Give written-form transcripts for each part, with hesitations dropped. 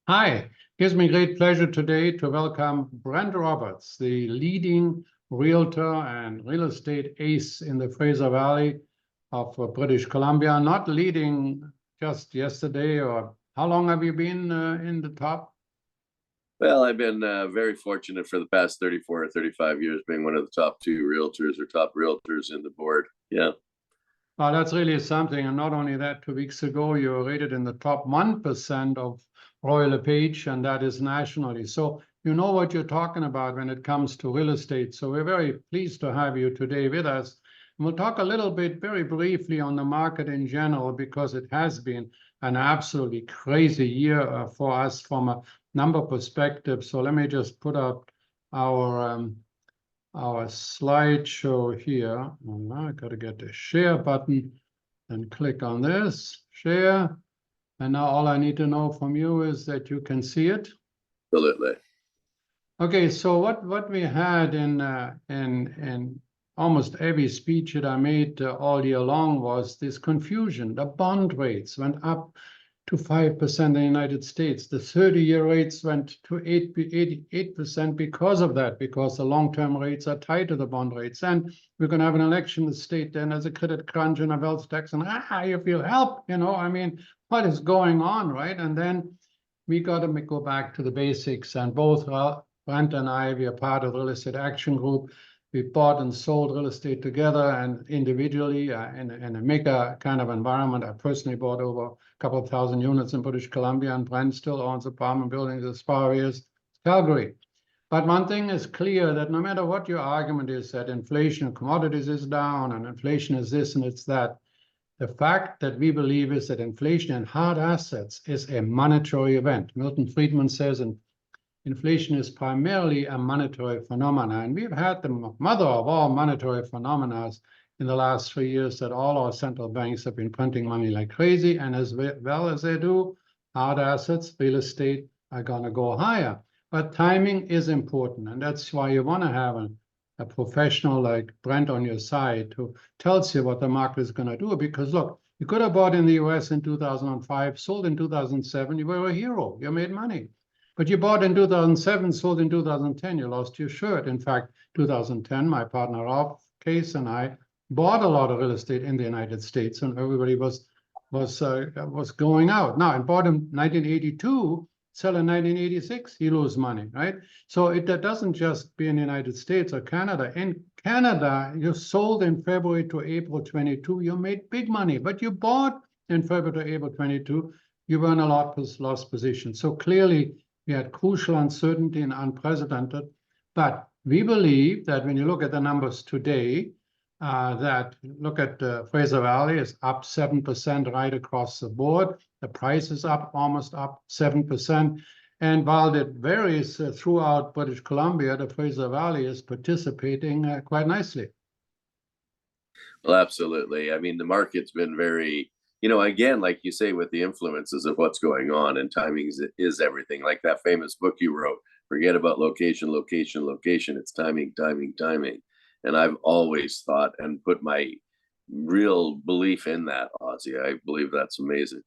Hi, gives me great pleasure today to welcome Brent Roberts, the leading realtor and real estate ace in the Fraser Valley of British Columbia. Not leading just yesterday, or how long have you been in the top? Well, I've been very fortunate for the past 34 or 35 years being one of the top two realtors or top realtors in the board. Yeah. Well, that's really something. And not only that, 2 weeks ago, you were rated in the top 1% of Royal LePage, and that is nationally. So you know what you're talking about when it comes to real estate. So we're very pleased to have you today with us. And we'll talk a little bit very briefly on the market in general, because it has been an absolutely crazy year for us from a number perspective. So let me just put up our slideshow here. I got to get the share button and click on this, share. And now all I need to know from you is that you can see it. Absolutely. Okay, so what we had in almost every speech that I made all year long was this confusion. The bond rates went up to 5% in the United States. The 30-year rates went to 88% because of that, because the long-term rates are tied to the bond rates. And we're going to have an election in the state, then there's a credit crunch and a wealth tax, and you feel help, I mean, what is going on, right? And then we got to go back to the basics. And both Brent and I, we are part of the Real Estate Action Group. We bought and sold real estate together and individually in a mega kind of environment. I personally bought over a couple of thousand units in British Columbia, and Brent still owns apartment buildings as far as Calgary. But one thing is clear, that no matter what your argument is, that inflation, commodities is down, and inflation is this and it's that, the fact that we believe is that inflation in hard assets is a monetary event. Milton Friedman says, and inflation is primarily a monetary phenomenon. And we've had the mother of all monetary phenomena in the last 3 years, that all our central banks have been printing money like crazy. And as well as they do, hard assets, real estate, are going to go higher. But timing is important. And that's why you want to have a professional like Brent on your side who tells you what the market is going to do. Because look, you could have bought in the US in 2005, sold in 2007, you were a hero, you made money. But you bought in 2007, sold in 2010, you lost your shirt. In fact, 2010, my partner Rob Case and I bought a lot of real estate in the United States, and everybody was going out. Now, I bought in 1982, sell in 1986, you lose money, right? So it doesn't just be in the United States or Canada. In Canada, you sold in February to April 22, you made big money, but you bought in February to April 22, you were in a loss position. So clearly, we had crucial uncertainty and unprecedented. But we believe that when you look at the numbers today, look at Fraser Valley is up 7% right across the board. The price is up, almost up 7%. And while it varies throughout British Columbia, the Fraser Valley is participating quite nicely. Well, absolutely. I mean, the market's been very, again, like you say, with the influences of what's going on, and timing is everything. Like that famous book you wrote, forget about location, location, location. It's timing, timing, timing. And I've always thought and put my real belief in that, Ozzie. I believe that's amazing.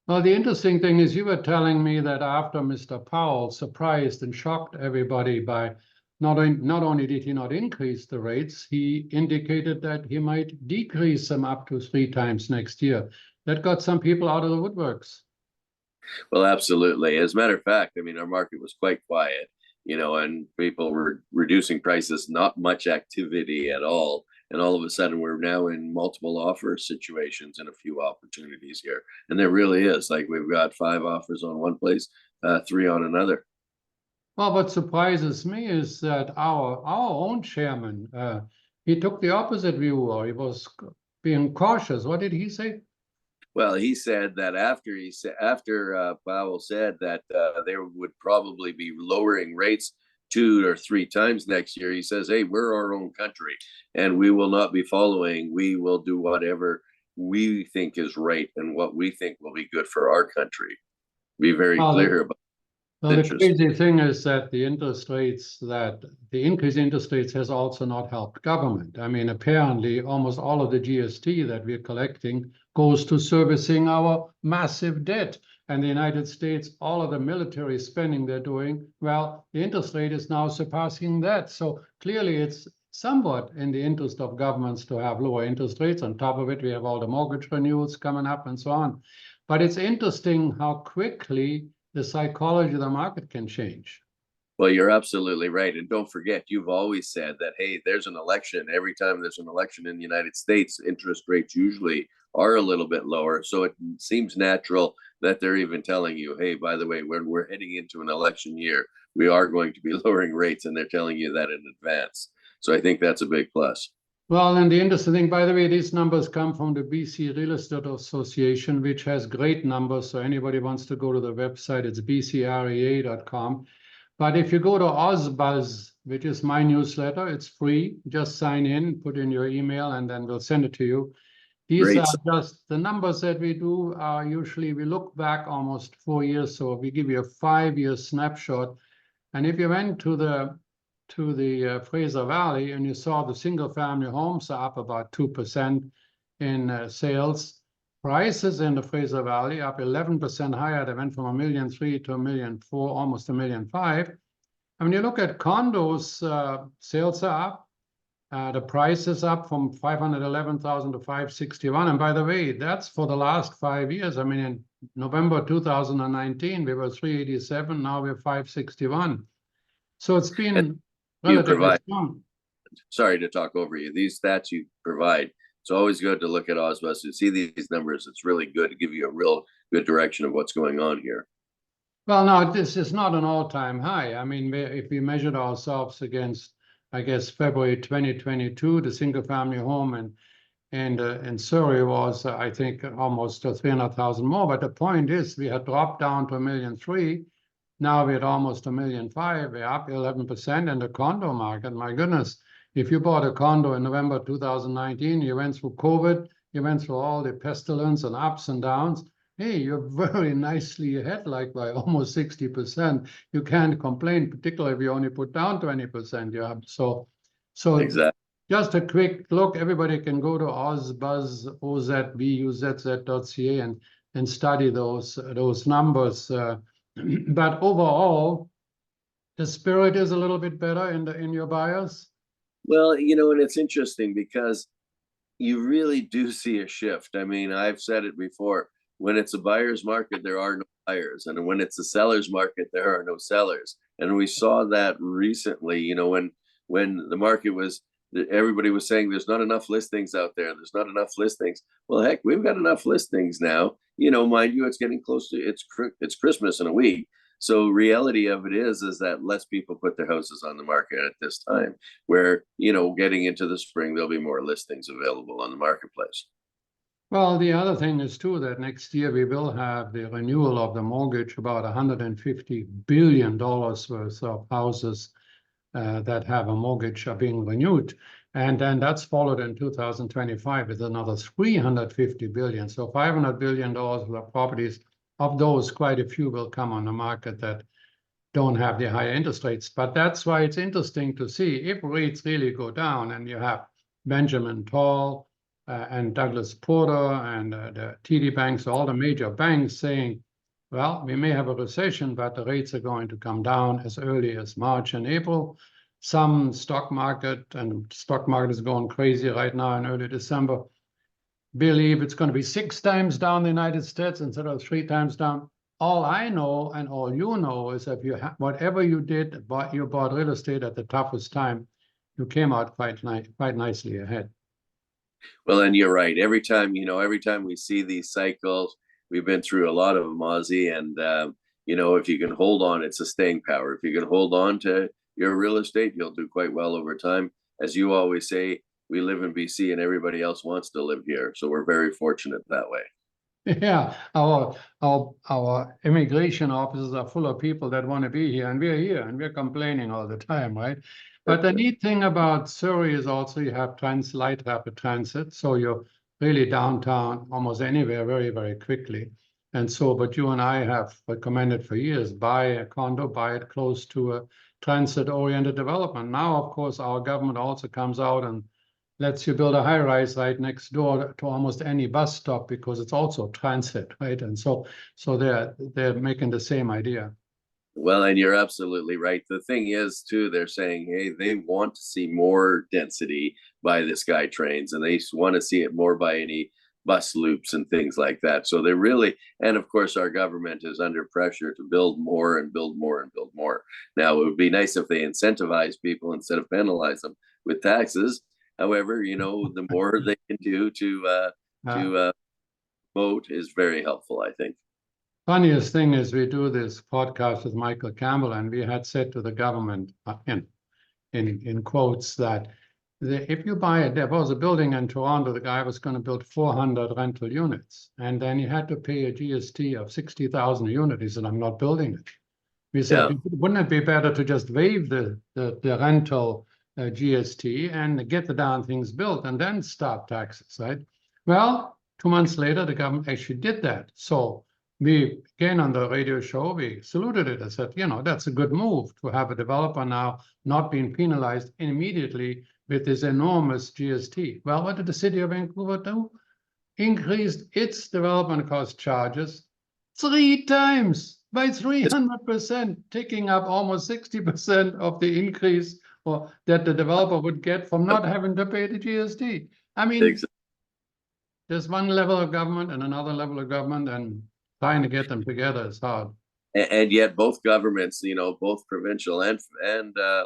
Well, the interesting thing is you were telling me that after Mr. Powell surprised and shocked everybody by not only did he not increase the rates, he indicated that he might decrease them up to 3 times next year. That got some people out of the woodworks. Well, absolutely. As a matter of fact, I mean, our market was quite quiet, and people were reducing prices, not much activity at all. And all of a sudden, we're now in multiple offer situations and a few opportunities here. And there really is. Like, we've got 5 offers on one place, 3 on another. Well, what surprises me is that our own chairman, he took the opposite view, or he was being cautious. What did he say? Well, he said that after Powell said that there would probably be lowering rates 2 or 3 times next year, he says, hey, we're our own country and we will not be following. We will do whatever we think is right and what we think will be good for our country. Be very clear about. Well, the crazy thing is that the increased interest rates has also not helped government. I mean, apparently, almost all of the GST that we're collecting goes to servicing our massive debt. and the United States, all of the military spending they're doing, well, the interest rate is now surpassing that. So clearly it's somewhat in the interest of governments to have lower interest rates. On top of it, we have all the mortgage renewals coming up and so on. But it's interesting how quickly the psychology of the market can change. Well, you're absolutely right. And don't forget, you've always said that, hey, there's an election. Every time there's an election in the United States, interest rates usually are a little bit lower. So it seems natural that they're even telling you, hey, by the way, when we're heading into an election year, we are going to be lowering rates, and they're telling you that in advance. So I think that's a big plus. Well, and the interesting thing, by the way, these numbers come from the BC Real Estate Association, which has great numbers. So anybody wants to go to the website, it's bcrea.com. But if you go to Ozbuzz, which is my newsletter, it's free. Just sign in, put in your email, and then we'll send it to you. These are just the numbers that we do. Usually we look back almost 4 years, so we give you a 5-year snapshot. And if you went to the Fraser Valley and you saw the single-family homes are up about 2% in sales. Prices in the Fraser Valley up 11% higher. They went from $1.3 million to $1.4 million, almost $1.5 million. And when you look at condos, sales are up. The price is up from $511,000 to $561,000. And by the way, that's for the last 5 years. I mean, in November 2019, we were $387,000. Now we're $561,000. So it's been relatively strong. Sorry to talk over you. These stats you provide, it's always good to look at Ozbuzz to see these numbers. It's really good to give you a real good direction of what's going on here. Well, no, this is not an all-time high. I mean, if we measured ourselves against, I guess, February 2022, the single-family home in Surrey was, I think, almost 300,000 more. But the point is, we had dropped down to $1.3 million. Now we're at almost $1.5 million. We're up 11%. And the condo market, my goodness, if you bought a condo in November 2019, you went through COVID, you went through all the pestilence and ups and downs. Hey, you're very nicely ahead, like by almost 60%. You can't complain, particularly if you only put down 20%. Yeah, so exactly. Just a quick look. Everybody can go to ozbuzz, ozbuzz.ca and study those numbers. But overall, the spirit is a little bit better in your buyers. Well, you know, and it's interesting because you really do see a shift. I mean, I've said it before. When it's a buyer's market, there are no buyers. And when it's a seller's market, there are no sellers. And we saw that recently, you know, when the market was, everybody was saying there's not enough listings out there. There's not enough listings. Well, heck, we've got enough listings now. You know, mind you, it's getting close to, it's Christmas in a week. So reality of it is that less people put their houses on the market at this time, where, you know, getting into the spring, there'll be more listings available on the marketplace. Well, the other thing is too that next year we will have the renewal of the mortgage, about $150 billion worth of houses that have a mortgage are being renewed. And then that's followed in 2025 with another $350 billion. So $500 billion worth of properties. Of those, quite a few will come on the market that don't have the higher interest rates. But that's why it's interesting to see if rates really go down and you have Benjamin Tall and Douglas Porter and the TD banks, all the major banks saying, well, we may have a recession, but the rates are going to come down as early as March and April. Some stock market is going crazy right now in early December, believe it's going to be 6 times down in the United States instead of 3 times down. All I know and all you know is that whatever you did, you bought real estate at the toughest time, you came out quite nicely ahead. Well, and you're right. Every time we see these cycles, we've been through a lot of them, Ozzie, and you know, if you can hold on, it's a staying power. If you can hold on to your real estate, you'll do quite well over time. As you always say, we live in BC and everybody else wants to live here. So we're very fortunate that way. Yeah, our immigration offices are full of people that want to be here, and we're here and we're complaining all the time, right? But the neat thing about Surrey is also you have light rapid transit, so you're really downtown almost anywhere very, very quickly. And so, but you and I have recommended for years, buy a condo, buy it close to a transit-oriented development. Now, of course, our government also comes out and lets you build a high rise right next door to almost any bus stop because it's also transit, right? And so they're making the same idea. Well, and you're absolutely right. The thing is, too, they're saying, hey, they want to see more density by the SkyTrains, and they want to see it more by any bus loops and things like that. So they're really, and of course, our government is under pressure to build more and build more and build more. Now, it would be nice if they incentivize people instead of penalize them with taxes. However, the more they can do to vote is very helpful, I think. Funniest thing is we do this podcast with Michael Campbell, and we had said to the government in quotes that if you buy it, there was a building in Toronto, the guy was going to build 400 rental units, and then he had to pay a GST of 60,000 a unit. He said, I'm not building it. We said, wouldn't it be better to just waive the rental GST and get the darn things built and then start taxes, right? Well, 2 months later, the government actually did that. So we, again, on the radio show, we saluted it and said, that's a good move to have a developer now not being penalized immediately with this enormous GST. Well, what did the city of Vancouver do? Increased its development cost charges 3 times by 300%, taking up almost 60% of the increase that the developer would get from not having to pay the GST. I mean, there's one level of government and another level of government, and trying to get them together is hard. And yet both governments, both provincial and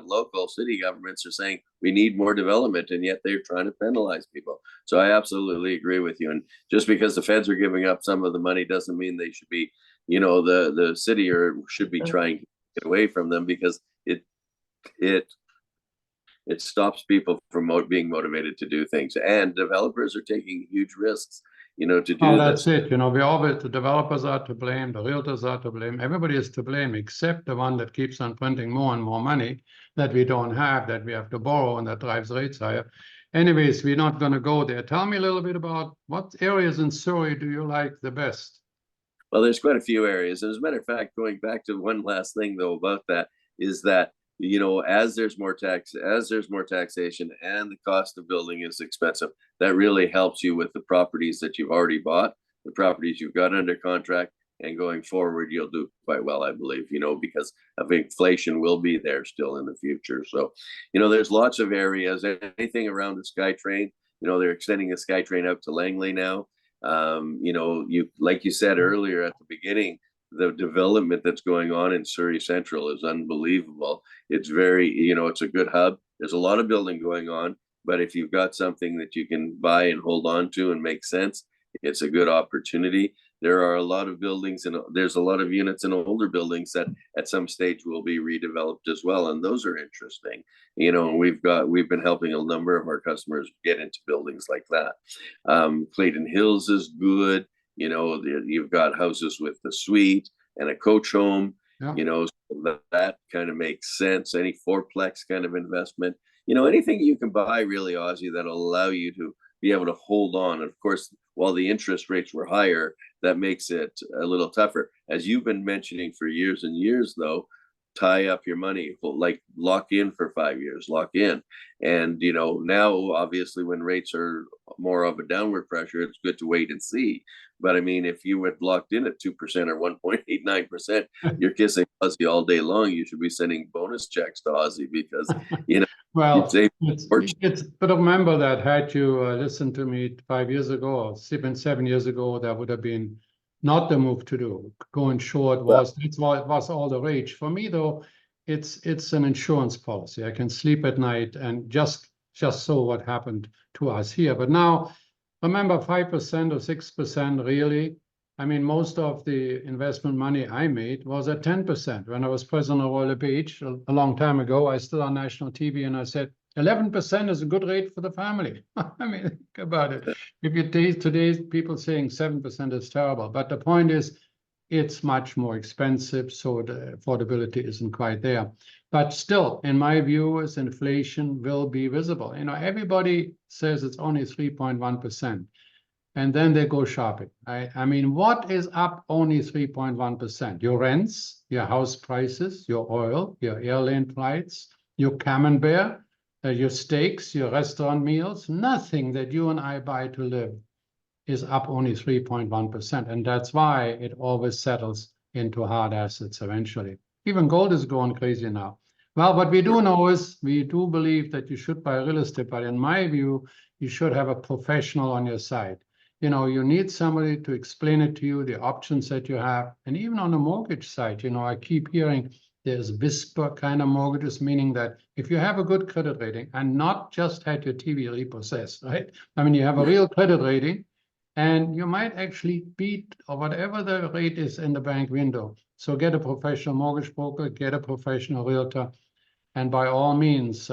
local city governments are saying we need more development, and yet they're trying to penalize people. So I absolutely agree with you. And just because the feds are giving up some of the money doesn't mean they should be, the city should be trying to get away from them, because it stops people from being motivated to do things. And developers are taking huge risks, to do this. That's it. We always, the developers are to blame, the realtors are to blame, everybody is to blame except the one that keeps on printing more and more money that we don't have, that we have to borrow, and that drives rates higher. Anyways, we're not going to go there. Tell me a little bit about what areas in Surrey do you like the best? Well, there's quite a few areas. As a matter of fact, going back to one last thing though about that is that, as there's more taxation and the cost of building is expensive, that really helps you with the properties that you've already bought, the properties you've got under contract, and going forward, you'll do quite well, I believe, because of inflation will be there still in the future. So, there's lots of areas, anything around the SkyTrain, they're extending the SkyTrain out to Langley now. Like you said earlier at the beginning, the development that's going on in Surrey Central is unbelievable. It's very, it's a good hub. There's a lot of building going on, but if you've got something that you can buy and hold on to and make sense, it's a good opportunity. There are a lot of buildings and there's a lot of units in older buildings that at some stage will be redeveloped as well. And those are interesting. We've been helping a number of our customers get into buildings like that. Clayton Hills is good. You've got houses with the suite and a coach home, so that kind of makes sense. Any fourplex kind of investment, anything you can buy really, Ozzie, that'll allow you to be able to hold on. And of course, while the interest rates were higher, that makes it a little tougher. As you've been mentioning for years and years, though, tie up your money, like lock in for 5 years, lock in. And, now obviously when rates are more of a downward pressure, it's good to wait and see. But I mean, if you were locked in at 2% or 1.89%, you're kissing Ozzie all day long. You should be sending bonus checks to Ozzie because, well, but remember that had you listened to me 5 years ago or 7 years ago, that would have been not the move to do. Going short was all the rage. For me, though, it's an insurance policy. I can sleep at night and just saw what happened to us here. But now, remember, 5% or 6% really. I mean, most of the investment money I made was at 10%. When I was president of Royal Beach a long time ago, I stood on national TV and I said, 11% is a good rate for the family. I mean, think about it. If you today's people saying 7% is terrible, but the point is, it's much more expensive, so the affordability isn't quite there. But still, in my view, as inflation will be visible. Everybody says it's only 3.1%, and then they go shopping. I mean, what is up only 3.1%? Your rents, your house prices, your oil, your airline flights, your camembert. Your steaks, your restaurant meals, nothing that you and I buy to live is up only 3.1%. And that's why it always settles into hard assets eventually. Even gold is going crazy now. Well, what we do know is we do believe that you should buy real estate, but in my view, you should have a professional on your side. You know, you need somebody to explain it to you, the options that you have. And even on the mortgage side, you know, I keep hearing there's whisper kind of mortgages, meaning that if you have a good credit rating and not just had your TV repossessed, right? I mean, you have a real credit rating, and you might actually beat or whatever the rate is in the bank window. So get a professional mortgage broker, get a professional realtor, and by all means,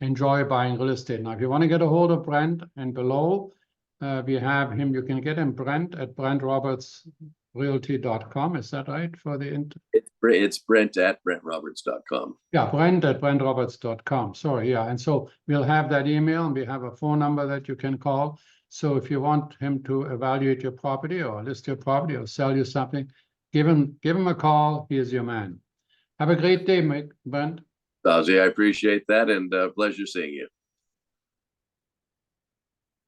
enjoy buying real estate. Now, if you want to get a hold of Brent and below, we have him. You can get him, Brent, at BrentRobertsRealty.com. Is that right for the It's Brent at BrentRoberts.com. Yeah, Brent at BrentRoberts.com. Sorry, yeah. And so we'll have that email, and we have a phone number that you can call. So if you want him to evaluate your property or list your property or sell you something, give him a call. He is your man. Have a great day, Brent. Ozzie, I appreciate that, and pleasure seeing you.